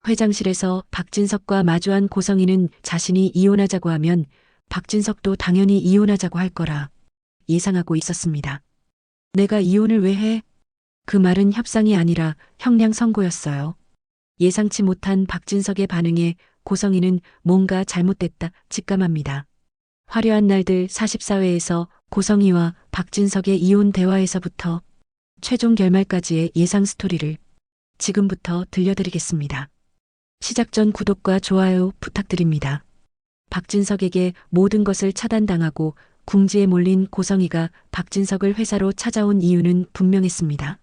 회장실에서 박진석과 마주한 고성희는 자신이 이혼하자고 하면 박진석도 당연히 이혼하자고 할 거라 예상하고 있었습니다. 내가 이혼을 왜 해? 그 말은 협상이 아니라 형량 선고였어요. 예상치 못한 박진석의 반응에 고성희는 뭔가 잘못됐다 직감합니다. 화려한 날들 44회에서 고성희와 박진석의 이혼 대화에서부터 최종 결말까지의 예상 스토리를 지금부터 들려드리겠습니다. 시작 전 구독과 좋아요 부탁드립니다. 박진석에게 모든 것을 차단당하고 궁지에 몰린 고성희가 박진석을 회사로 찾아온 이유는 분명했습니다.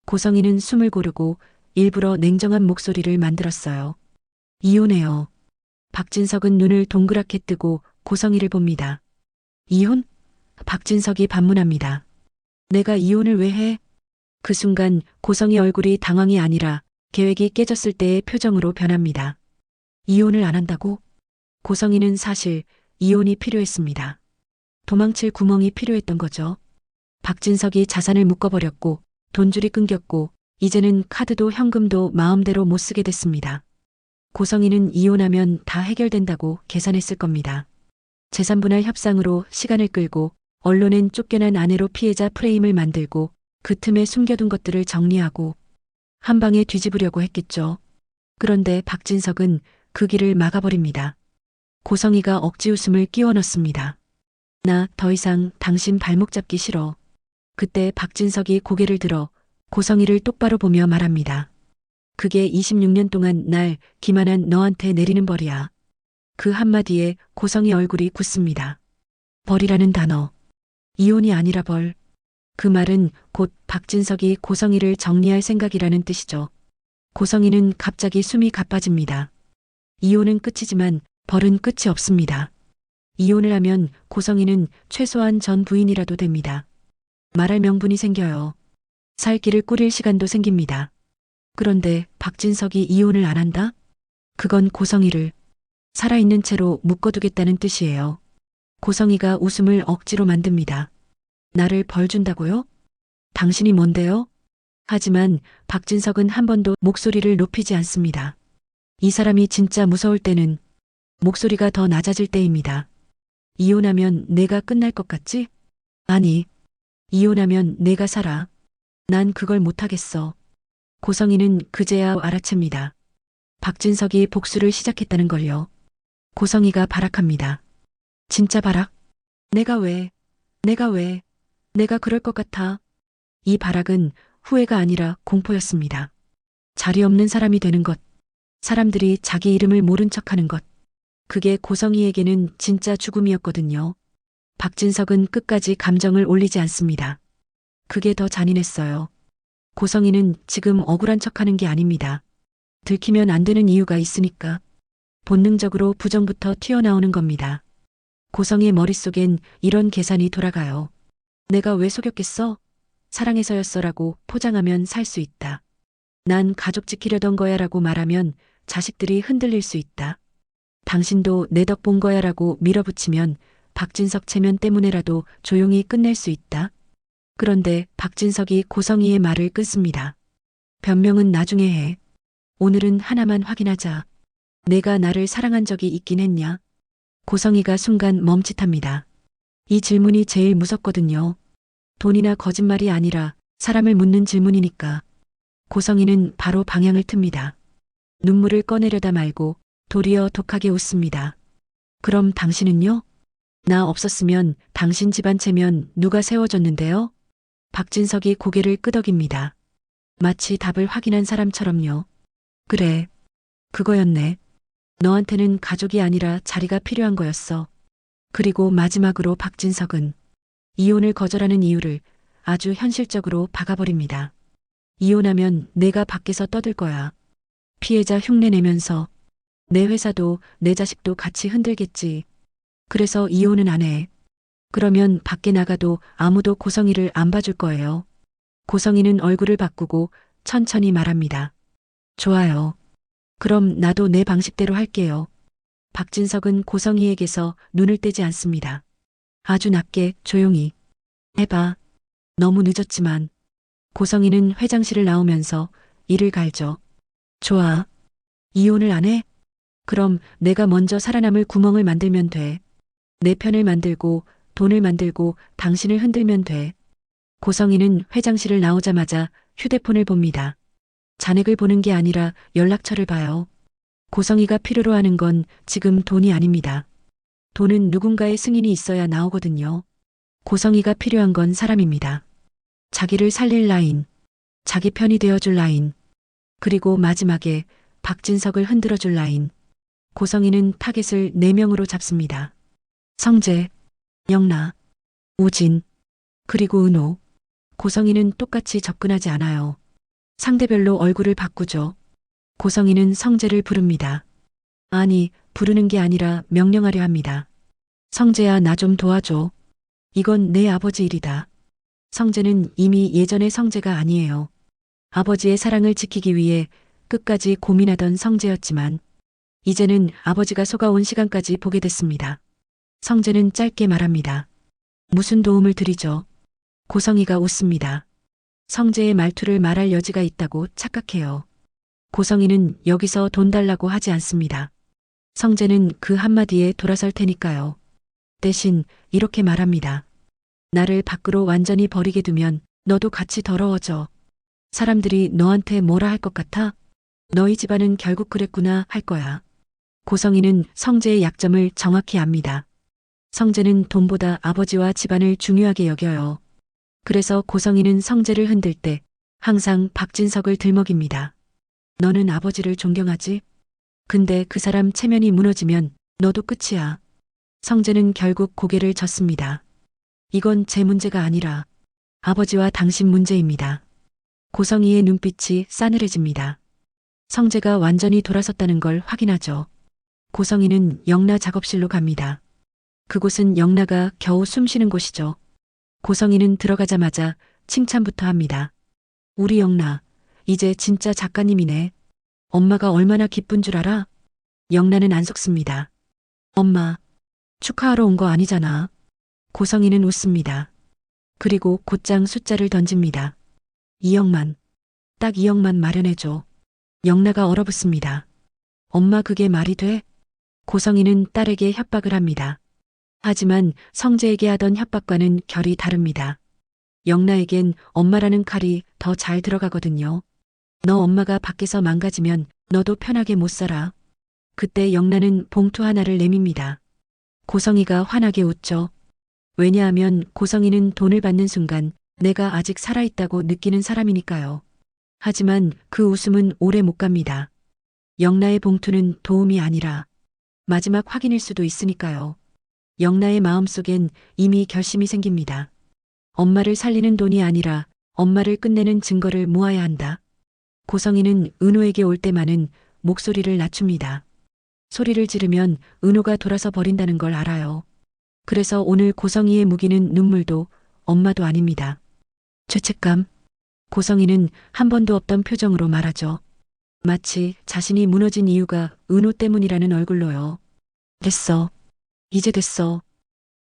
고성희는 숨을 고르고 일부러 냉정한 목소리를 만들었어요. 이혼해요. 박진석은 눈을 동그랗게 뜨고 고성희를 봅니다. 이혼? 박진석이 반문합니다. 내가 이혼을 왜 해? 그 순간 고성희 얼굴이 당황이 아니라 계획이 깨졌을 때의 표정으로 변합니다. 이혼을 안 한다고? 고성희는 사실 이혼이 필요했습니다. 도망칠 구멍이 필요했던 거죠. 박진석이 자산을 묶어버렸고 돈줄이 끊겼고 이제는 카드도 현금도 마음대로 못 쓰게 됐습니다. 고성희는 이혼하면 다 해결된다고 계산했을 겁니다. 재산분할 협상으로 시간을 끌고 언론엔 쫓겨난 아내로 피해자 프레임을 만들고 그 틈에 숨겨둔 것들을 정리하고 한 방에 뒤집으려고 했겠죠. 그런데 박진석은 그 길을 막아버립니다. 고성희가 억지 웃음을 끼워 넣습니다. 나 더 이상 당신 발목 잡기 싫어. 그때 박진석이 고개를 들어 고성희를 똑바로 보며 말합니다. 그게 26년 동안 날 기만한 너한테 내리는 벌이야. 그 한마디에 고성희 얼굴이 굳습니다. 벌이라는 단어. 이혼이 아니라 벌. 그 말은 곧 박진석이 고성희를 정리할 생각이라는 뜻이죠. 고성희는 갑자기 숨이 가빠집니다. 이혼은 끝이지만 벌은 끝이 없습니다. 이혼을 하면 고성희는 최소한 전 부인이라도 됩니다. 말할 명분이 생겨요. 살 길을 꾸릴 시간도 생깁니다. 그런데 박진석이 이혼을 안 한다? 그건 고성희를 살아있는 채로 묶어두겠다는 뜻이에요. 고성희가 웃음을 억지로 만듭니다. 나를 벌 준다고요? 당신이 뭔데요? 하지만 박진석은 한 번도 목소리를 높이지 않습니다. 이 사람이 진짜 무서울 때는 목소리가 더 낮아질 때입니다. 이혼하면 내가 끝날 것 같지? 아니, 이혼하면 내가 살아. 난 그걸 못하겠어. 고성희는 그제야 알아챕니다. 박진석이 복수를 시작했다는 걸요. 고성희가 발악합니다. 진짜 발악? 내가 왜? 내가 그럴 것 같아. 이 발악은 후회가 아니라 공포였습니다. 자리 없는 사람이 되는 것. 사람들이 자기 이름을 모른 척하는 것. 그게 고성희에게는 진짜 죽음이었거든요. 박진석은 끝까지 감정을 올리지 않습니다. 그게 더 잔인했어요. 고성희는 지금 억울한 척하는 게 아닙니다. 들키면 안 되는 이유가 있으니까. 본능적으로 부정부터 튀어나오는 겁니다. 고성희의 머릿속엔 이런 계산이 돌아가요. 내가 왜 속였겠어? 사랑해서였어라고 포장하면 살 수 있다. 난 가족 지키려던 거야라고 말하면 자식들이 흔들릴 수 있다. 당신도 내 덕 본 거야라고 밀어붙이면 박진석 체면 때문에라도 조용히 끝낼 수 있다. 그런데 박진석이 고성희의 말을 끊습니다. 변명은 나중에 해. 오늘은 하나만 확인하자. 내가 나를 사랑한 적이 있긴 했냐? 고성희가 순간 멈칫합니다. 이 질문이 제일 무섭거든요. 돈이나 거짓말이 아니라 사람을 묻는 질문이니까. 고성희는 바로 방향을 틉니다. 눈물을 꺼내려다 말고 도리어 독하게 웃습니다. 그럼 당신은요? 나 없었으면 당신 집안 체면 누가 세워줬는데요? 박진석이 고개를 끄덕입니다. 마치 답을 확인한 사람처럼요. 그래. 그거였네. 너한테는 가족이 아니라 자리가 필요한 거였어. 그리고 마지막으로 박진석은 이혼을 거절하는 이유를 아주 현실적으로 박아버립니다. 이혼하면 내가 밖에서 떠들 거야. 피해자 흉내 내면서 내 회사도 내 자식도 같이 흔들겠지. 그래서 이혼은 안 해. 그러면 밖에 나가도 아무도 고성희를 안 봐줄 거예요. 고성희는 얼굴을 바꾸고 천천히 말합니다. 좋아요. 그럼 나도 내 방식대로 할게요. 박진석은 고성희에게서 눈을 떼지 않습니다. 아주 낮게 조용히. 해봐. 너무 늦었지만. 고성희는 회장실을 나오면서 이를 갈죠. 좋아. 이혼을 안 해? 그럼 내가 먼저 살아남을 구멍을 만들면 돼. 내 편을 만들고 돈을 만들고 당신을 흔들면 돼. 고성이는 회장실을 나오자마자 휴대폰을 봅니다. 잔액을 보는 게 아니라 연락처를 봐요. 고성이가 필요로 하는 건 지금 돈이 아닙니다. 돈은 누군가의 승인이 있어야 나오거든요. 고성이가 필요한 건 사람입니다. 자기를 살릴 라인, 자기 편이 되어줄 라인, 그리고 마지막에 박진석을 흔들어줄 라인. 고성이는 타겟을 4명으로 잡습니다. 성재, 영나, 우진, 그리고 은호. 고성이는 똑같이 접근하지 않아요. 상대별로 얼굴을 바꾸죠. 고성이는 성재를 부릅니다. 아니, 부르는 게 아니라 명령하려 합니다. 성재야, 나 좀 도와줘. 이건 내 아버지 일이다. 성재는 이미 예전의 성재가 아니에요. 아버지의 사랑을 지키기 위해 끝까지 고민하던 성재였지만 이제는 아버지가 속아온 시간까지 보게 됐습니다. 성재는 짧게 말합니다. 무슨 도움을 드리죠? 고성이가 웃습니다. 성재의 말투를 말할 여지가 있다고 착각해요. 고성이는 여기서 돈 달라고 하지 않습니다. 성재는 그 한마디에 돌아설 테니까요. 대신 이렇게 말합니다. 나를 밖으로 완전히 버리게 두면 너도 같이 더러워져. 사람들이 너한테 뭐라 할 것 같아? 너희 집안은 결국 그랬구나 할 거야. 고성이는 성재의 약점을 정확히 압니다. 성재는 돈보다 아버지와 집안을 중요하게 여겨요. 그래서 고성이는 성재를 흔들 때 항상 박진석을 들먹입니다. 너는 아버지를 존경하지? 근데 그 사람 체면이 무너지면 너도 끝이야. 성재는 결국 고개를 젓습니다. 이건 제 문제가 아니라 아버지와 당신 문제입니다. 고성이의 눈빛이 싸늘해집니다. 성재가 완전히 돌아섰다는 걸 확인하죠. 고성이는 영나 작업실로 갑니다. 그곳은 영나가 겨우 숨쉬는 곳이죠. 고성이는 들어가자마자 칭찬부터 합니다. 우리 영나, 이제 진짜 작가님이네. 엄마가 얼마나 기쁜 줄 알아? 영나는 안 속습니다. 엄마, 축하하러 온 거 아니잖아. 고성이는 웃습니다. 그리고 곧장 숫자를 던집니다. 2억만. 딱 2억만 마련해줘. 영나가 얼어붙습니다. 엄마, 그게 말이 돼? 고성이는 딸에게 협박을 합니다. 하지만 성재에게 하던 협박과는 결이 다릅니다. 영나에겐 엄마라는 칼이 더 잘 들어가거든요. 너 엄마가 밖에서 망가지면 너도 편하게 못 살아. 그때 영나는 봉투 하나를 내밉니다. 고성이가 환하게 웃죠. 왜냐하면 고성이는 돈을 받는 순간 내가 아직 살아있다고 느끼는 사람이니까요. 하지만 그 웃음은 오래 못 갑니다. 영나의 봉투는 도움이 아니라 마지막 확인일 수도 있으니까요. 영나의 마음속엔 이미 결심이 생깁니다. 엄마를 살리는 돈이 아니라 엄마를 끝내는 증거를 모아야 한다. 고성이는 은호에게 올 때만은 목소리를 낮춥니다. 소리를 지르면 은호가 돌아서 버린다는 걸 알아요. 그래서 오늘 고성이의 무기는 눈물도 엄마도 아닙니다. 죄책감. 고성이는 한 번도 없던 표정으로 말하죠. 마치 자신이 무너진 이유가 은호 때문이라는 얼굴로요. 됐어. 이제 됐어.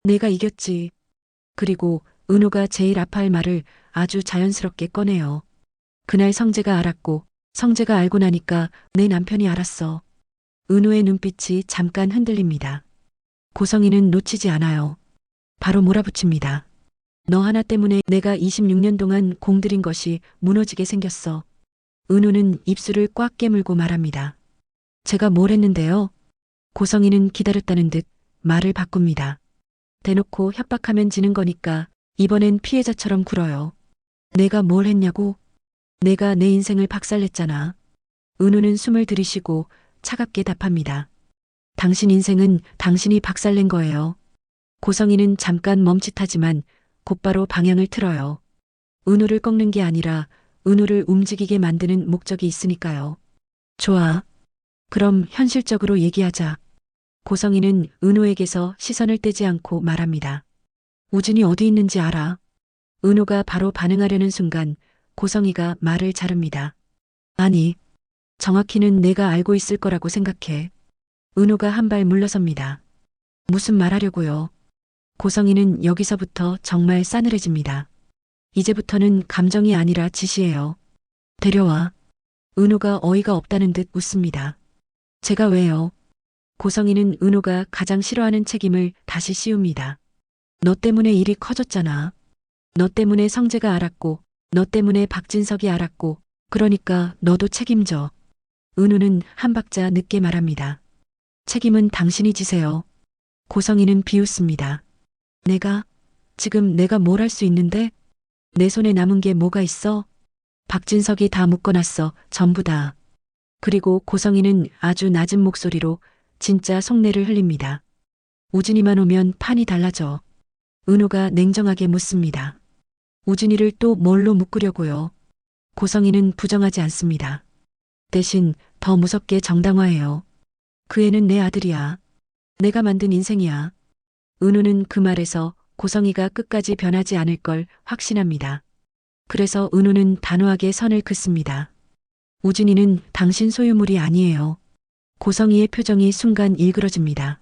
내가 이겼지. 그리고 은호가 제일 아파할 말을 아주 자연스럽게 꺼내요. 그날 성재가 알았고 성재가 알고 나니까 내 남편이 알았어. 은호의 눈빛이 잠깐 흔들립니다. 고성이는 놓치지 않아요. 바로 몰아붙입니다. 너 하나 때문에 내가 26년 동안 공들인 것이 무너지게 생겼어. 은호는 입술을 꽉 깨물고 말합니다. 제가 뭘 했는데요? 고성이는 기다렸다는 듯 말을 바꿉니다. 대놓고 협박하면 지는 거니까 이번엔 피해자처럼 굴어요. 내가 뭘 했냐고? 내가 내 인생을 박살냈잖아. 은호는 숨을 들이쉬고 차갑게 답합니다. 당신 인생은 당신이 박살낸 거예요. 고성이는 잠깐 멈칫하지만 곧바로 방향을 틀어요. 은호를 꺾는 게 아니라 은호를 움직이게 만드는 목적이 있으니까요. 좋아. 그럼 현실적으로 얘기하자. 고성이는 은호에게서 시선을 떼지 않고 말합니다. 우진이 어디 있는지 알아? 은호가 바로 반응하려는 순간 고성이가 말을 자릅니다. 아니, 정확히는 내가 알고 있을 거라고 생각해. 은호가 한 발 물러섭니다. 무슨 말 하려고요? 고성이는 여기서부터 정말 싸늘해집니다. 이제부터는 감정이 아니라 지시예요. 데려와. 은호가 어이가 없다는 듯 웃습니다. 제가 왜요? 고성이는 은호가 가장 싫어하는 책임을 다시 씌웁니다. 너 때문에 일이 커졌잖아. 너 때문에 성재가 알았고, 너 때문에 박진석이 알았고, 그러니까 너도 책임져. 은호는 한 박자 늦게 말합니다. 책임은 당신이 지세요. 고성이는 비웃습니다. 지금 내가 뭘 할 수 있는데? 내 손에 남은 게 뭐가 있어? 박진석이 다 묶어놨어, 전부 다. 그리고 고성이는 아주 낮은 목소리로 진짜 속내를 흘립니다. 우진이만 오면 판이 달라져. 은호가 냉정하게 묻습니다. 우진이를 또 뭘로 묶으려고요? 고성이는 부정하지 않습니다. 대신 더 무섭게 정당화해요. 그 애는 내 아들이야. 내가 만든 인생이야. 은호는 그 말에서 고성이가 끝까지 변하지 않을 걸 확신합니다. 그래서 은호는 단호하게 선을 긋습니다. 우진이는 당신 소유물이 아니에요. 고성이의 표정이 순간 일그러집니다.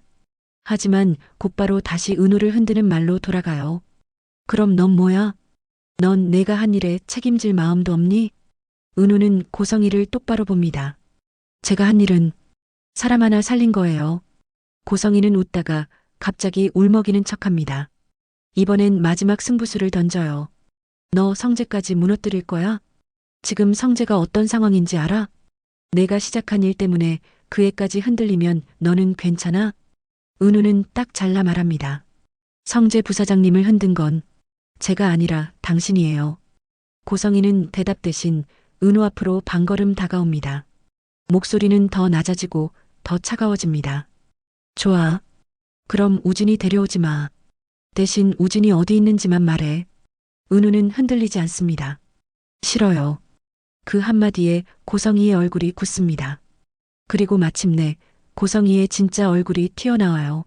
하지만 곧바로 다시 은호를 흔드는 말로 돌아가요. 그럼 넌 뭐야? 넌 내가 한 일에 책임질 마음도 없니? 은호는 고성이를 똑바로 봅니다. 제가 한 일은 사람 하나 살린 거예요. 고성이는 웃다가 갑자기 울먹이는 척합니다. 이번엔 마지막 승부수를 던져요. 너 성재까지 무너뜨릴 거야? 지금 성재가 어떤 상황인지 알아? 내가 시작한 일 때문에 그 애까지 흔들리면 너는 괜찮아? 은호는 딱 잘라 말합니다. 성재 부사장님을 흔든 건 제가 아니라 당신이에요. 고성이는 대답 대신 은호 앞으로 반걸음 다가옵니다. 목소리는 더 낮아지고 더 차가워집니다. 좋아. 그럼 우진이 데려오지 마. 대신 우진이 어디 있는지만 말해. 은호는 흔들리지 않습니다. 싫어요. 그 한마디에 고성이의 얼굴이 굳습니다. 그리고 마침내 고성이의 진짜 얼굴이 튀어나와요.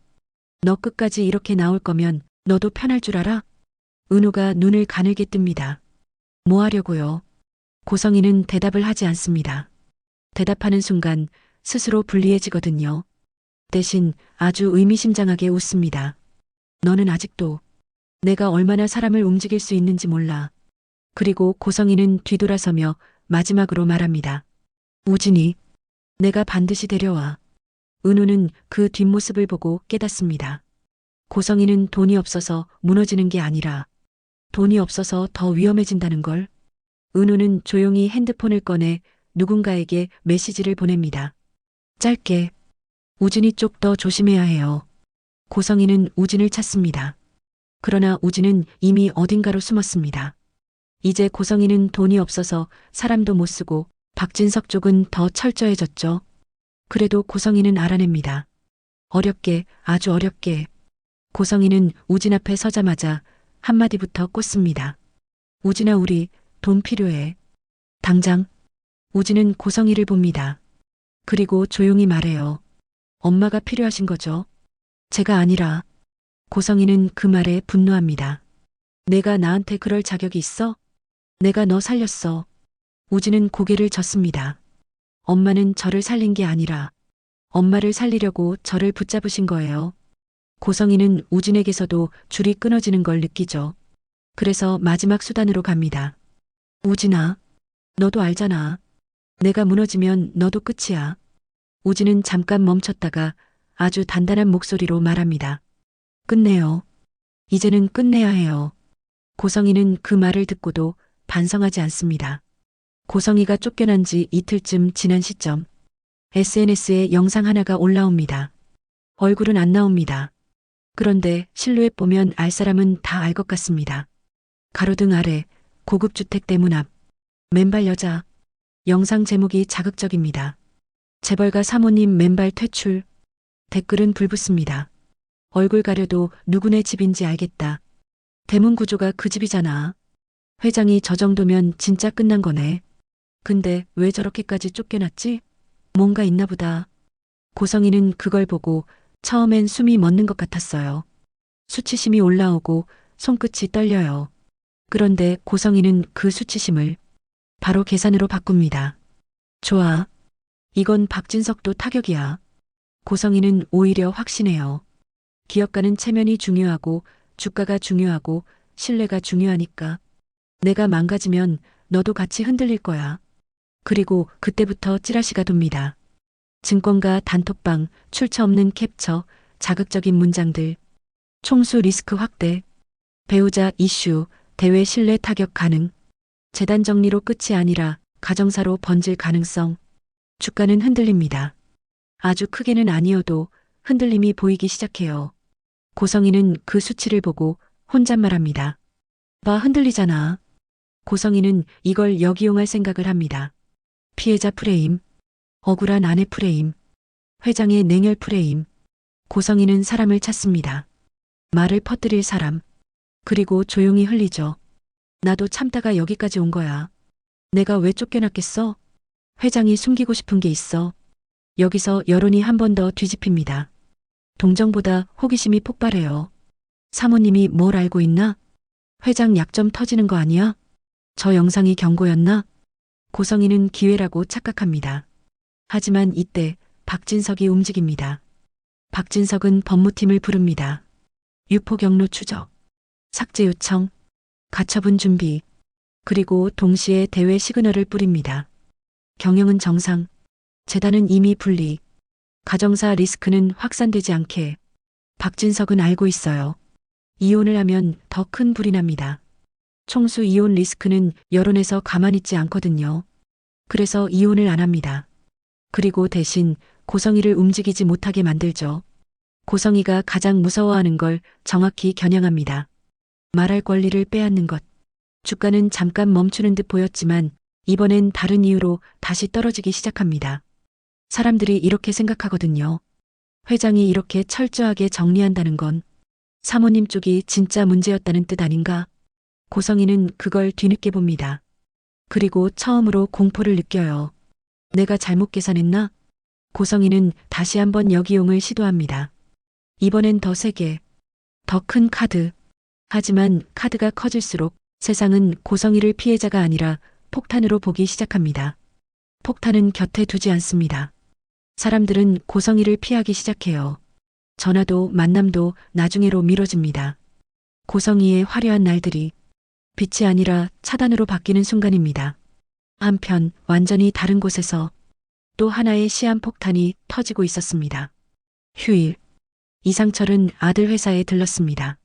너 끝까지 이렇게 나올 거면 너도 편할 줄 알아? 은호가 눈을 가늘게 뜹니다. 뭐 하려고요? 고성이는 대답을 하지 않습니다. 대답하는 순간 스스로 불리해지거든요. 대신 아주 의미심장하게 웃습니다. 너는 아직도 내가 얼마나 사람을 움직일 수 있는지 몰라. 그리고 고성이는 뒤돌아서며 마지막으로 말합니다. 우진이, 내가 반드시 데려와. 은호는 그 뒷모습을 보고 깨닫습니다. 고성이는 돈이 없어서 무너지는 게 아니라 돈이 없어서 더 위험해진다는 걸. 은호는 조용히 핸드폰을 꺼내 누군가에게 메시지를 보냅니다. 짧게, 우진이 쪽 더 조심해야 해요. 고성이는 우진을 찾습니다. 그러나 우진은 이미 어딘가로 숨었습니다. 이제 고성이는 돈이 없어서 사람도 못 쓰고 박진석 쪽은 더 철저해졌죠. 그래도 고성이는 알아냅니다. 어렵게, 아주 어렵게. 고성이는 우진 앞에 서자마자 한마디부터 꽂습니다. 우진아, 우리 돈 필요해. 당장. 우진은 고성이를 봅니다. 그리고 조용히 말해요. 엄마가 필요하신 거죠? 제가 아니라. 고성이는 그 말에 분노합니다. 내가 나한테 그럴 자격이 있어? 내가 너 살렸어. 우진은 고개를 젓습니다. 엄마는 저를 살린 게 아니라 엄마를 살리려고 저를 붙잡으신 거예요. 고성이는 우진에게서도 줄이 끊어지는 걸 느끼죠. 그래서 마지막 수단으로 갑니다. 우진아, 너도 알잖아. 내가 무너지면 너도 끝이야. 우진은 잠깐 멈췄다가 아주 단단한 목소리로 말합니다. 끝내요. 이제는 끝내야 해요. 고성이는 그 말을 듣고도 반성하지 않습니다. 고성이가 쫓겨난 지 이틀쯤 지난 시점. SNS에 영상 하나가 올라옵니다. 얼굴은 안 나옵니다. 그런데 실루엣 보면 알 사람은 다 알 것 같습니다. 가로등 아래, 고급 주택 대문 앞, 맨발 여자. 영상 제목이 자극적입니다. 재벌가 사모님 맨발 퇴출. 댓글은 불붙습니다. 얼굴 가려도 누구네 집인지 알겠다. 대문 구조가 그 집이잖아. 회장이 저 정도면 진짜 끝난 거네. 근데 왜 저렇게까지 쫓겨났지? 뭔가 있나 보다. 고성이는 그걸 보고 처음엔 숨이 멎는 것 같았어요. 수치심이 올라오고 손끝이 떨려요. 그런데 고성이는 그 수치심을 바로 계산으로 바꿉니다. 좋아. 이건 박진석도 타격이야. 고성이는 오히려 확신해요. 기업가는 체면이 중요하고 주가가 중요하고 신뢰가 중요하니까. 내가 망가지면 너도 같이 흔들릴 거야. 그리고 그때부터 찌라시가 돕니다. 증권가 단톡방, 출처 없는 캡처, 자극적인 문장들, 총수 리스크 확대, 배우자 이슈, 대외 신뢰 타격 가능, 재단 정리로 끝이 아니라 가정사로 번질 가능성, 주가는 흔들립니다. 아주 크게는 아니어도 흔들림이 보이기 시작해요. 고성이는 그 수치를 보고 혼잣말합니다. 봐, 흔들리잖아. 고성이는 이걸 역이용할 생각을 합니다. 피해자 프레임, 억울한 아내 프레임, 회장의 냉혈 프레임. 고성이는 사람을 찾습니다. 말을 퍼뜨릴 사람. 그리고 조용히 흘리죠. 나도 참다가 여기까지 온 거야. 내가 왜 쫓겨났겠어? 회장이 숨기고 싶은 게 있어. 여기서 여론이 한 번 더 뒤집힙니다. 동정보다 호기심이 폭발해요. 사모님이 뭘 알고 있나? 회장 약점 터지는 거 아니야? 저 영상이 경고였나? 고성이는 기회라고 착각합니다. 하지만 이때 박진석이 움직입니다. 박진석은 법무팀을 부릅니다. 유포 경로 추적, 삭제 요청, 가처분 준비, 그리고 동시에 대외 시그널을 뿌립니다. 경영은 정상, 재단은 이미 분리, 가정사 리스크는 확산되지 않게. 박진석은 알고 있어요. 이혼을 하면 더 큰 불이 납니다. 총수 이혼 리스크는 여론에서 가만히 있지 않거든요. 그래서 이혼을 안 합니다. 그리고 대신 고성이를 움직이지 못하게 만들죠. 고성이가 가장 무서워하는 걸 정확히 겨냥합니다. 말할 권리를 빼앗는 것. 주가는 잠깐 멈추는 듯 보였지만 이번엔 다른 이유로 다시 떨어지기 시작합니다. 사람들이 이렇게 생각하거든요. 회장이 이렇게 철저하게 정리한다는 건 사모님 쪽이 진짜 문제였다는 뜻 아닌가? 고성이는 그걸 뒤늦게 봅니다. 그리고 처음으로 공포를 느껴요. 내가 잘못 계산했나? 고성이는 다시 한번 역이용을 시도합니다. 이번엔 더 세게, 더 큰 카드. 하지만 카드가 커질수록 세상은 고성이를 피해자가 아니라 폭탄으로 보기 시작합니다. 폭탄은 곁에 두지 않습니다. 사람들은 고성이를 피하기 시작해요. 전화도 만남도 나중에로 미뤄집니다. 고성이의 화려한 날들이 빛이 아니라 차단으로 바뀌는 순간입니다. 한편 완전히 다른 곳에서 또 하나의 시한폭탄이 터지고 있었습니다. 휴일, 이상철은 아들 회사에 들렀습니다.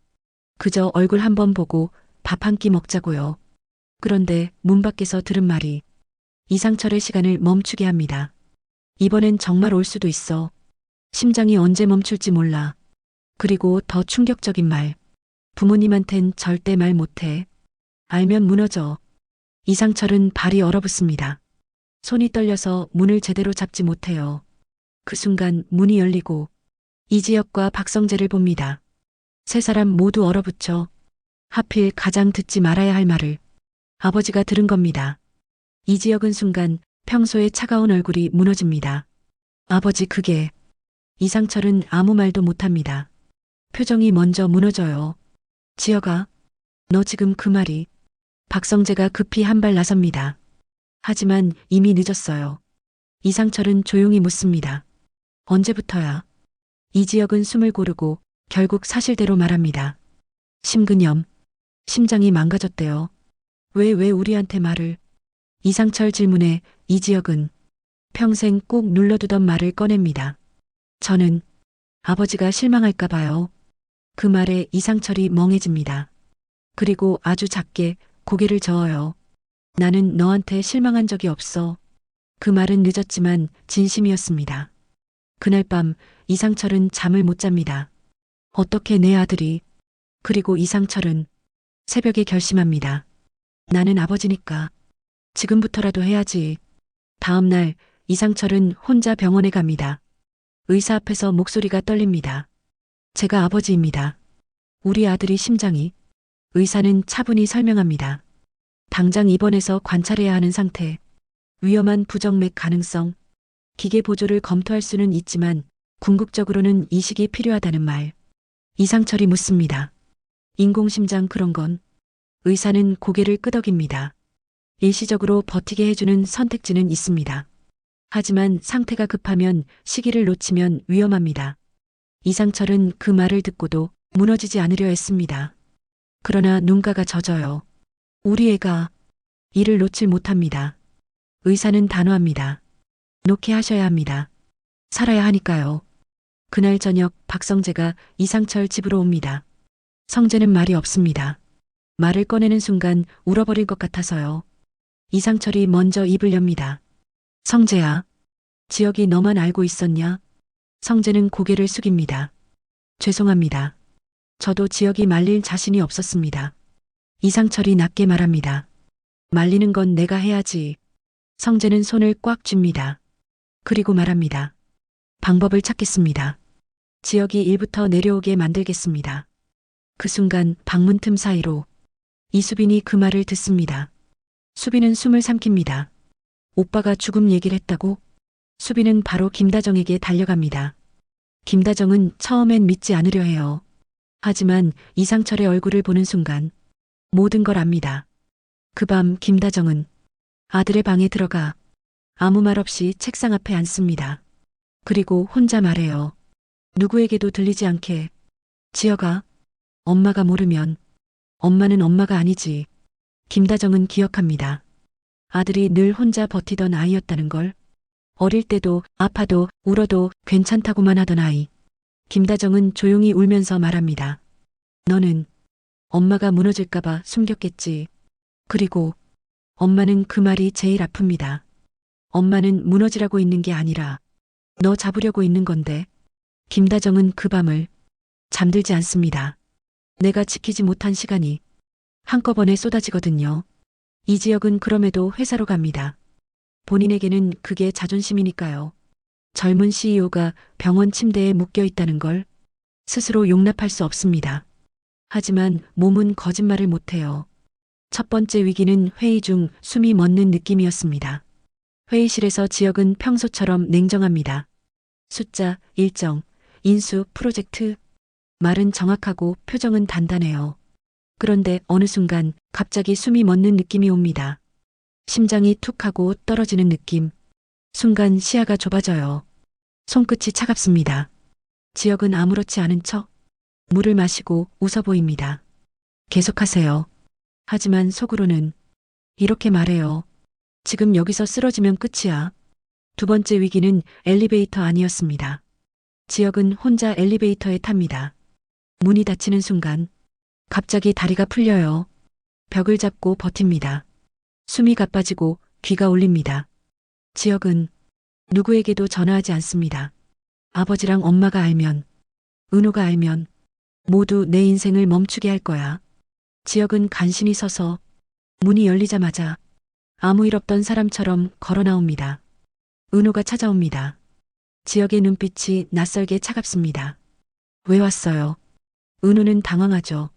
그저 얼굴 한번 보고 밥 한 끼 먹자고요. 그런데 문 밖에서 들은 말이 이상철의 시간을 멈추게 합니다. 이번엔 정말 올 수도 있어. 심장이 언제 멈출지 몰라. 그리고 더 충격적인 말. 부모님한텐 절대 말 못해. 알면 무너져. 이상철은 발이 얼어붙습니다. 손이 떨려서 문을 제대로 잡지 못해요. 그 순간 문이 열리고 이지혁과 박성재를 봅니다. 세 사람 모두 얼어붙죠. 하필 가장 듣지 말아야 할 말을 아버지가 들은 겁니다. 이지혁은 순간 평소의 차가운 얼굴이 무너집니다. 아버지 그게. 이상철은 아무 말도 못합니다. 표정이 먼저 무너져요. 지혁아, 너 지금 그 말이. 박성재가 급히 한 발 나섭니다. 하지만 이미 늦었어요. 이상철은 조용히 묻습니다. 언제부터야? 이지혁은 숨을 고르고 결국 사실대로 말합니다. 심근염. 심장이 망가졌대요. 왜 우리한테 말을. 이상철 질문에 이지혁은 평생 꼭 눌러두던 말을 꺼냅니다. 저는 아버지가 실망할까 봐요. 그 말에 이상철이 멍해집니다. 그리고 아주 작게 고개를 저어요. 나는 너한테 실망한 적이 없어. 그 말은 늦었지만 진심이었습니다. 그날 밤 이상철은 잠을 못 잡니다. 어떻게 내 아들이. 그리고 이상철은 새벽에 결심합니다. 나는 아버지니까 지금부터라도 해야지. 다음 날 이상철은 혼자 병원에 갑니다. 의사 앞에서 목소리가 떨립니다. 제가 아버지입니다. 우리 아들이 심장이. 의사는 차분히 설명합니다. 당장 입원해서 관찰해야 하는 상태. 위험한 부정맥 가능성. 기계 보조를 검토할 수는 있지만 궁극적으로는 이식이 필요하다는 말. 이상철이 묻습니다. 인공심장 그런 건. 의사는 고개를 끄덕입니다. 일시적으로 버티게 해주는 선택지는 있습니다. 하지만 상태가 급하면 시기를 놓치면 위험합니다. 이상철은 그 말을 듣고도 무너지지 않으려 했습니다. 그러나 눈가가 젖어요. 우리 애가 이를 놓칠 못합니다. 의사는 단호합니다. 놓게 하셔야 합니다. 살아야 하니까요. 그날 저녁 박성재가 이상철 집으로 옵니다. 성재는 말이 없습니다. 말을 꺼내는 순간 울어버릴 것 같아서요. 이상철이 먼저 입을 엽니다. 성재야, 지혁이 너만 알고 있었냐? 성재는 고개를 숙입니다. 죄송합니다. 저도 지혁이 말릴 자신이 없었습니다. 이상철이 낮게 말합니다. 말리는 건 내가 해야지. 성재는 손을 꽉 쥡니다. 그리고 말합니다. 방법을 찾겠습니다. 지혁이 일부터 내려오게 만들겠습니다. 그 순간 방문 틈 사이로 이수빈이 그 말을 듣습니다. 수빈은 숨을 삼킵니다. 오빠가 죽음 얘기를 했다고? 수빈은 바로 김다정에게 달려갑니다. 김다정은 처음엔 믿지 않으려 해요. 하지만 이상철의 얼굴을 보는 순간 모든 걸 압니다. 그 밤 김다정은 아들의 방에 들어가 아무 말 없이 책상 앞에 앉습니다. 그리고 혼자 말해요. 누구에게도 들리지 않게. 지혁아, 엄마가 모르면 엄마는 엄마가 아니지. 김다정은 기억합니다. 아들이 늘 혼자 버티던 아이였다는 걸. 어릴 때도 아파도 울어도 괜찮다고만 하던 아이. 김다정은 조용히 울면서 말합니다. 너는 엄마가 무너질까봐 숨겼겠지. 그리고 엄마는 그 말이 제일 아픕니다. 엄마는 무너지라고 있는 게 아니라 너 잡으려고 있는 건데. 김다정은 그 밤을 잠들지 않습니다. 내가 지키지 못한 시간이 한꺼번에 쏟아지거든요. 이지혁은 그럼에도 회사로 갑니다. 본인에게는 그게 자존심이니까요. 젊은 CEO가 병원 침대에 묶여 있다는 걸 스스로 용납할 수 없습니다. 하지만 몸은 거짓말을 못해요. 첫 번째 위기는 회의 중 숨이 멎는 느낌이었습니다. 회의실에서 지혁은 평소처럼 냉정합니다. 숫자, 일정, 인수, 프로젝트. 말은 정확하고 표정은 단단해요. 그런데 어느 순간 갑자기 숨이 멎는 느낌이 옵니다. 심장이 툭 하고 떨어지는 느낌. 순간 시야가 좁아져요. 손끝이 차갑습니다. 지혁은 아무렇지 않은 척 물을 마시고 웃어 보입니다. 계속하세요. 하지만 속으로는 이렇게 말해요. 지금 여기서 쓰러지면 끝이야. 두 번째 위기는 엘리베이터 안이었습니다. 지혁은 혼자 엘리베이터에 탑니다. 문이 닫히는 순간 갑자기 다리가 풀려요. 벽을 잡고 버팁니다. 숨이 가빠지고 귀가 울립니다. 지혁은 누구에게도 전화하지 않습니다. 아버지랑 엄마가 알면, 은호가 알면 모두 내 인생을 멈추게 할 거야. 지혁은 간신히 서서 문이 열리자마자 아무 일 없던 사람처럼 걸어 나옵니다. 은호가 찾아옵니다. 지혁의 눈빛이 낯설게 차갑습니다. 왜 왔어요? 은호는 당황하죠.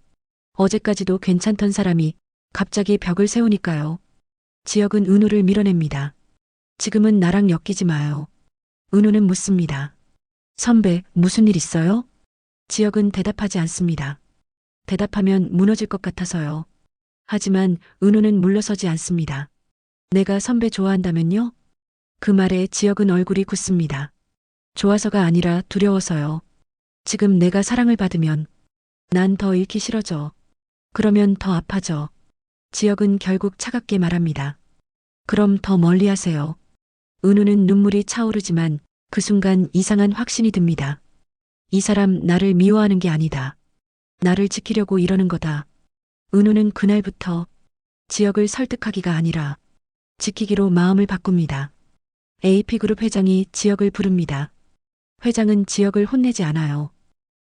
어제까지도 괜찮던 사람이 갑자기 벽을 세우니까요. 지혁은 은호를 밀어냅니다. 지금은 나랑 엮이지 마요. 은호는 묻습니다. 선배, 무슨 일 있어요? 지혁은 대답하지 않습니다. 대답하면 무너질 것 같아서요. 하지만 은호는 물러서지 않습니다. 내가 선배 좋아한다면요? 그 말에 지혁은 얼굴이 굳습니다. 좋아서가 아니라 두려워서요. 지금 내가 사랑을 받으면 난 더 잃기 싫어져. 그러면 더 아파져. 지혁은 결국 차갑게 말합니다. 그럼 더 멀리 하세요. 은우는 눈물이 차오르지만 그 순간 이상한 확신이 듭니다. 이 사람 나를 미워하는 게 아니다. 나를 지키려고 이러는 거다. 은우는 그날부터 지혁을 설득하기가 아니라 지키기로 마음을 바꿉니다. AP그룹 회장이 지혁을 부릅니다. 회장은 지혁을 혼내지 않아요.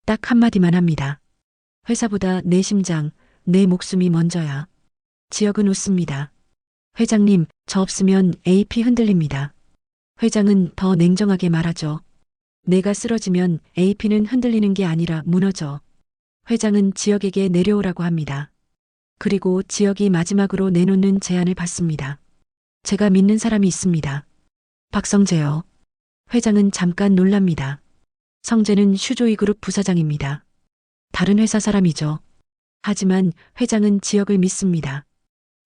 딱 한마디만 합니다. 회사보다 내 심장, 내 목숨이 먼저야. 지혁은 웃습니다. 회장님, 저 없으면 AP 흔들립니다. 회장은 더 냉정하게 말하죠. 내가 쓰러지면 AP는 흔들리는 게 아니라 무너져. 회장은 지혁에게 내려오라고 합니다. 그리고 지혁이 마지막으로 내놓는 제안을 받습니다. 제가 믿는 사람이 있습니다. 박성재요. 회장은 잠깐 놀랍니다. 성재는 슈조이그룹 부사장입니다. 다른 회사 사람이죠. 하지만 회장은 지혁을 믿습니다.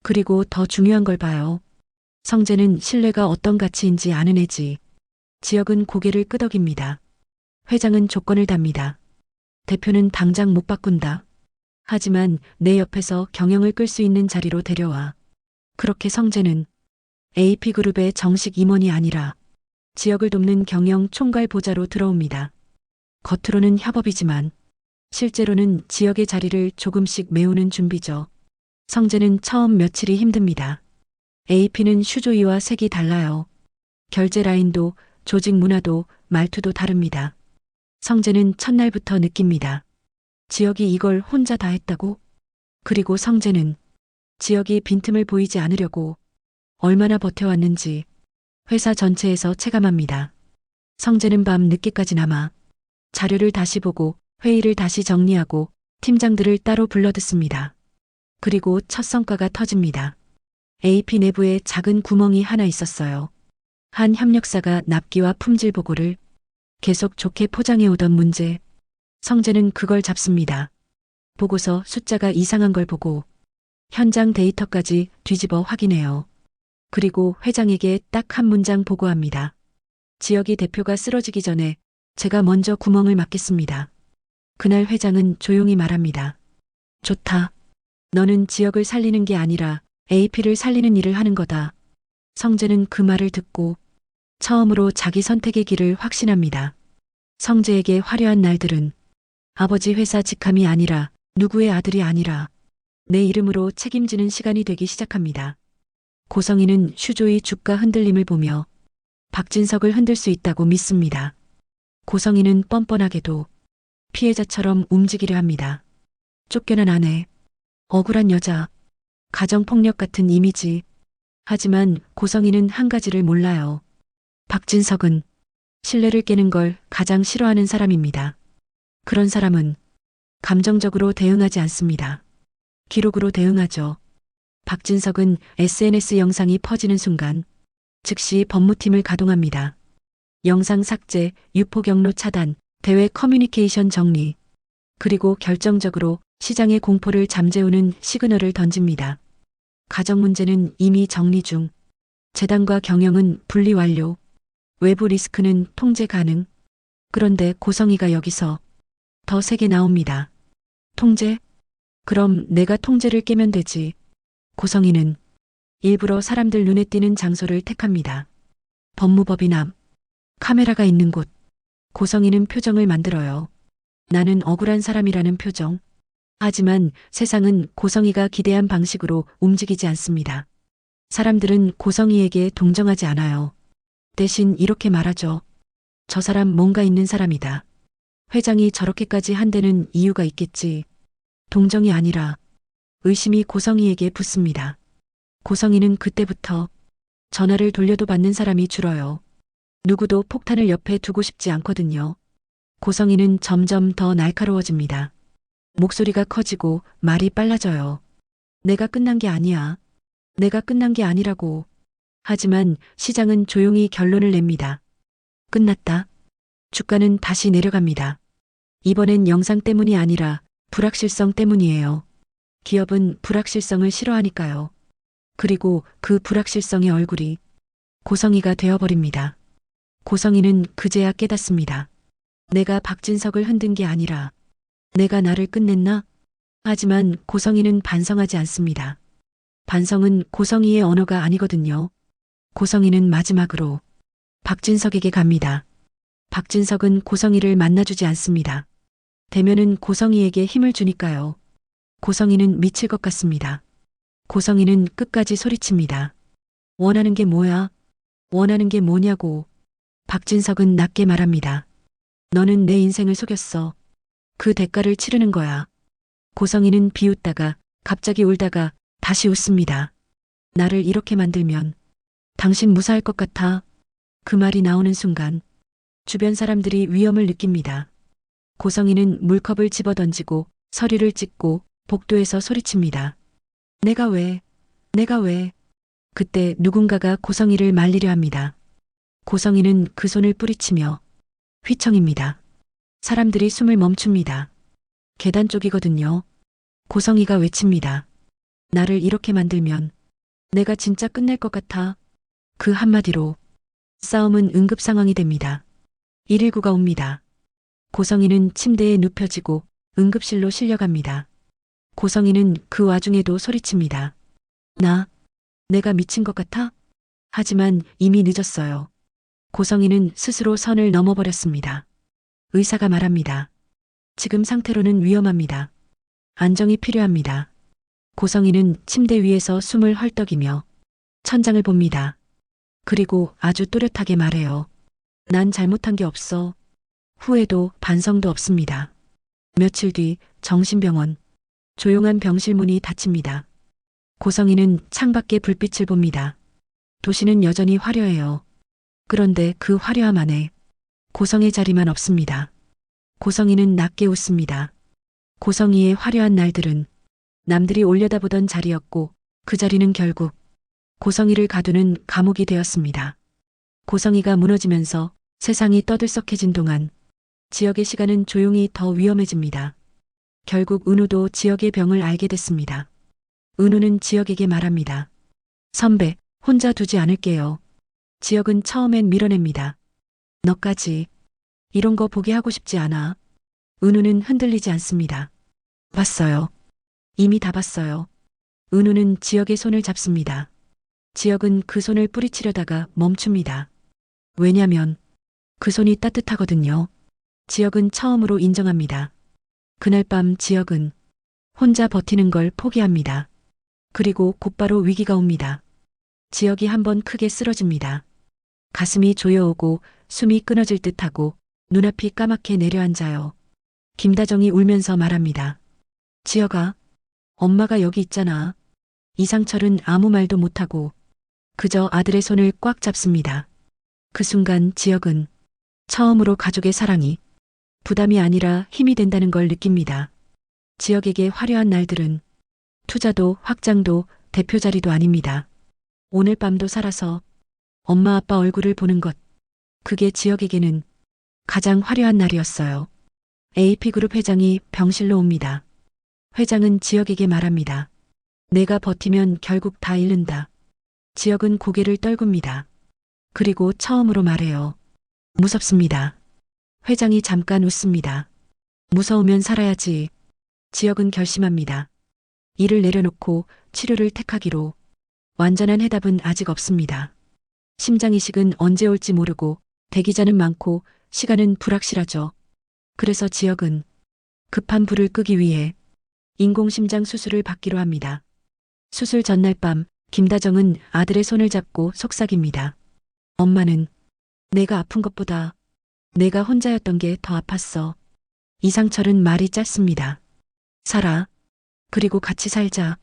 그리고 더 중요한 걸 봐요. 성재는 신뢰가 어떤 가치인지 아는 애지. 지혁은 고개를 끄덕입니다. 회장은 조건을 답니다. 대표는 당장 못 바꾼다. 하지만 내 옆에서 경영을 끌 수 있는 자리로 데려와. 그렇게 성재는 AP그룹의 정식 임원이 아니라 지역을 돕는 경영 총괄 보좌로 들어옵니다. 겉으로는 협업이지만 실제로는 지역의 자리를 조금씩 메우는 준비죠. 성재는 처음 며칠이 힘듭니다. AP는 슈조이와 색이 달라요. 결제 라인도 조직 문화도 말투도 다릅니다. 성재는 첫날부터 느낍니다. 지역이 이걸 혼자 다 했다고? 그리고 성재는 지역이 빈틈을 보이지 않으려고 얼마나 버텨왔는지 회사 전체에서 체감합니다. 성재는 밤 늦게까지 남아 자료를 다시 보고 회의를 다시 정리하고 팀장들을 따로 불러 듣습니다. 그리고 첫 성과가 터집니다. AP 내부에 작은 구멍이 하나 있었어요. 한 협력사가 납기와 품질 보고를 계속 좋게 포장해 오던 문제. 성재는 그걸 잡습니다. 보고서 숫자가 이상한 걸 보고 현장 데이터까지 뒤집어 확인해요. 그리고 회장에게 딱 한 문장 보고합니다. 지역이 대표가 쓰러지기 전에 제가 먼저 구멍을 막겠습니다. 그날 회장은 조용히 말합니다. 좋다. 너는 지역을 살리는 게 아니라 AP를 살리는 일을 하는 거다. 성재는 그 말을 듣고 처음으로 자기 선택의 길을 확신합니다. 성재에게 화려한 날들은 아버지 회사 직함이 아니라 누구의 아들이 아니라 내 이름으로 책임지는 시간이 되기 시작합니다. 고성희는 슈조이 주가 흔들림을 보며 박진석을 흔들 수 있다고 믿습니다. 고성희는 뻔뻔하게도 피해자처럼 움직이려 합니다. 쫓겨난 아내, 억울한 여자, 가정폭력 같은 이미지. 하지만 고성희는 한 가지를 몰라요. 박진석은 신뢰를 깨는 걸 가장 싫어하는 사람입니다. 그런 사람은 감정적으로 대응하지 않습니다. 기록으로 대응하죠. 박진석은 SNS 영상이 퍼지는 순간 즉시 법무팀을 가동합니다. 영상 삭제, 유포 경로 차단, 대외 커뮤니케이션 정리, 그리고 결정적으로 시장의 공포를 잠재우는 시그널을 던집니다. 가정 문제는 이미 정리 중. 재단과 경영은 분리 완료. 외부 리스크는 통제 가능. 그런데 고성희가 여기서 더 세게 나옵니다. 통제? 그럼 내가 통제를 깨면 되지. 고성희는 일부러 사람들 눈에 띄는 장소를 택합니다. 법무법인 앞, 카메라가 있는 곳. 고성희는 표정을 만들어요. 나는 억울한 사람이라는 표정. 하지만 세상은 고성희가 기대한 방식으로 움직이지 않습니다. 사람들은 고성희에게 동정하지 않아요. 대신 이렇게 말하죠. 저 사람 뭔가 있는 사람이다. 회장이 저렇게까지 한 데는 이유가 있겠지. 동정이 아니라 의심이 고성희에게 붙습니다. 고성희는 그때부터 전화를 돌려도 받는 사람이 줄어요. 누구도 폭탄을 옆에 두고 싶지 않거든요. 고성희는 점점 더 날카로워집니다. 목소리가 커지고 말이 빨라져요. 내가 끝난 게 아니야. 내가 끝난 게 아니라고. 하지만 시장은 조용히 결론을 냅니다. 끝났다. 주가는 다시 내려갑니다. 이번엔 영상 때문이 아니라 불확실성 때문이에요. 기업은 불확실성을 싫어하니까요. 그리고 그 불확실성의 얼굴이 고성희가 되어버립니다. 고성희는 그제야 깨닫습니다. 내가 박진석을 흔든 게 아니라 내가 나를 끝냈나? 하지만 고성희는 반성하지 않습니다. 반성은 고성희의 언어가 아니거든요. 고성희는 마지막으로 박진석에게 갑니다. 박진석은 고성희를 만나주지 않습니다. 대면은 고성희에게 힘을 주니까요. 고성희는 미칠 것 같습니다. 고성희는 끝까지 소리칩니다. 원하는 게 뭐야? 원하는 게 뭐냐고. 박진석은 낮게 말합니다. 너는 내 인생을 속였어. 그 대가를 치르는 거야. 고성희는 비웃다가 갑자기 울다가 다시 웃습니다. 나를 이렇게 만들면 당신 무사할 것 같아. 그 말이 나오는 순간 주변 사람들이 위험을 느낍니다. 고성희는 물컵을 집어던지고 서류를 찍고 복도에서 소리칩니다. 내가 왜? 내가 왜? 그때 누군가가 고성희를 말리려 합니다. 고성희는 그 손을 뿌리치며 휘청입니다. 사람들이 숨을 멈춥니다. 계단 쪽이거든요. 고성희가 외칩니다. 나를 이렇게 만들면 내가 진짜 끝낼 것 같아. 그 한마디로 싸움은 응급 상황이 됩니다. 119가 옵니다. 고성희는 침대에 눕혀지고 응급실로 실려갑니다. 고성희는 그 와중에도 소리칩니다. 내가 미친 것 같아? 하지만 이미 늦었어요. 고성이는 스스로 선을 넘어버렸습니다. 의사가 말합니다. 지금 상태로는 위험합니다. 안정이 필요합니다. 고성이는 침대 위에서 숨을 헐떡이며 천장을 봅니다. 그리고 아주 또렷하게 말해요. 난 잘못한 게 없어. 후회도 반성도 없습니다. 며칠 뒤 정신병원. 조용한 병실 문이 닫힙니다. 고성이는 창밖에 불빛을 봅니다. 도시는 여전히 화려해요. 그런데 그 화려함 안에 고성의 자리만 없습니다. 고성이는 낮게 웃습니다. 고성이의 화려한 날들은 남들이 올려다보던 자리였고 그 자리는 결국 고성이를 가두는 감옥이 되었습니다. 고성이가 무너지면서 세상이 떠들썩해진 동안 지역의 시간은 조용히 더 위험해집니다. 결국 은우도 지역의 병을 알게 됐습니다. 은우는 지역에게 말합니다. 선배, 혼자 두지 않을게요. 지역은 처음엔 밀어냅니다. 너까지 이런 거 보게 하고 싶지 않아. 은우는 흔들리지 않습니다. 봤어요. 이미 다 봤어요. 은우는 지역의 손을 잡습니다. 지역은 그 손을 뿌리치려다가 멈춥니다. 왜냐면 그 손이 따뜻하거든요. 지역은 처음으로 인정합니다. 그날 밤 지역은 혼자 버티는 걸 포기합니다. 그리고 곧바로 위기가 옵니다. 지역이 한번 크게 쓰러집니다. 가슴이 조여오고 숨이 끊어질 듯하고 눈앞이 까맣게 내려앉아요. 김다정이 울면서 말합니다. 지역아, 엄마가 여기 있잖아. 이상철은 아무 말도 못하고 그저 아들의 손을 꽉 잡습니다. 그 순간 지역은 처음으로 가족의 사랑이 부담이 아니라 힘이 된다는 걸 느낍니다. 지역에게 화려한 날들은 투자도 확장도 대표 자리도 아닙니다. 오늘 밤도 살아서 엄마 아빠 얼굴을 보는 것. 그게 지역에게는 가장 화려한 날이었어요. AP그룹 회장이 병실로 옵니다. 회장은 지역에게 말합니다. 내가 버티면 결국 다 잃는다. 지역은 고개를 떨굽니다. 그리고 처음으로 말해요. 무섭습니다. 회장이 잠깐 웃습니다. 무서우면 살아야지. 지역은 결심합니다. 일을 내려놓고 치료를 택하기로. 완전한 해답은 아직 없습니다. 심장이식은 언제 올지 모르고 대기자는 많고 시간은 불확실하죠. 그래서 지역은 급한 불을 끄기 위해 인공심장 수술을 받기로 합니다. 수술 전날 밤 김다정은 아들의 손을 잡고 속삭입니다. 엄마는 내가 아픈 것보다 내가 혼자였던 게 더 아팠어. 이상철은 말이 짧습니다. 살아. 그리고 같이 살자.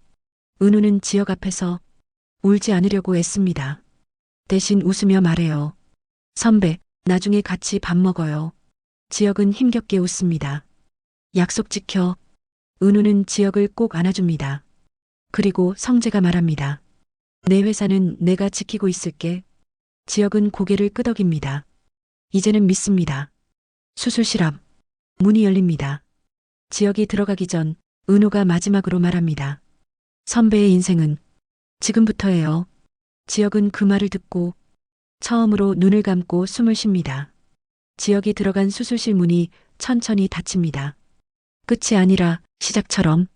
은우는 지역 앞에서 울지 않으려고 애씁니다. 대신 웃으며 말해요. 선배, 나중에 같이 밥 먹어요. 지역은 힘겹게 웃습니다. 약속 지켜. 은우는 지역을 꼭 안아줍니다. 그리고 성재가 말합니다. 내 회사는 내가 지키고 있을게. 지역은 고개를 끄덕입니다. 이제는 믿습니다. 수술실 앞 문이 열립니다. 지역이 들어가기 전 은우가 마지막으로 말합니다. 선배의 인생은 지금부터예요. 지역은 그 말을 듣고 처음으로 눈을 감고 숨을 쉽니다. 지역이 들어간 수술실 문이 천천히 닫힙니다. 끝이 아니라 시작처럼.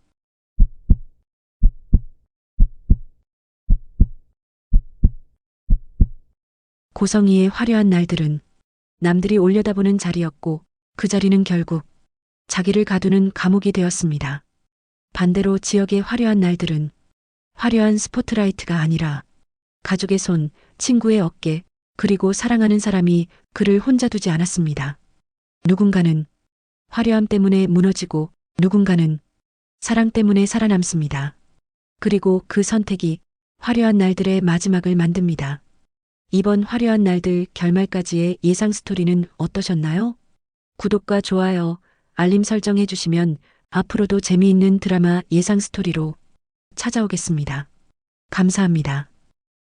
고성이의 화려한 날들은 남들이 올려다보는 자리였고 그 자리는 결국 자기를 가두는 감옥이 되었습니다. 반대로 지역의 화려한 날들은 화려한 스포트라이트가 아니라 가족의 손, 친구의 어깨, 그리고 사랑하는 사람이 그를 혼자 두지 않았습니다. 누군가는 화려함 때문에 무너지고 누군가는 사랑 때문에 살아남습니다. 그리고 그 선택이 화려한 날들의 마지막을 만듭니다. 이번 화려한 날들 결말까지의 예상 스토리는 어떠셨나요? 구독과 좋아요, 알림 설정해 주시면 앞으로도 재미있는 드라마 예상 스토리로 찾아오겠습니다. 감사합니다.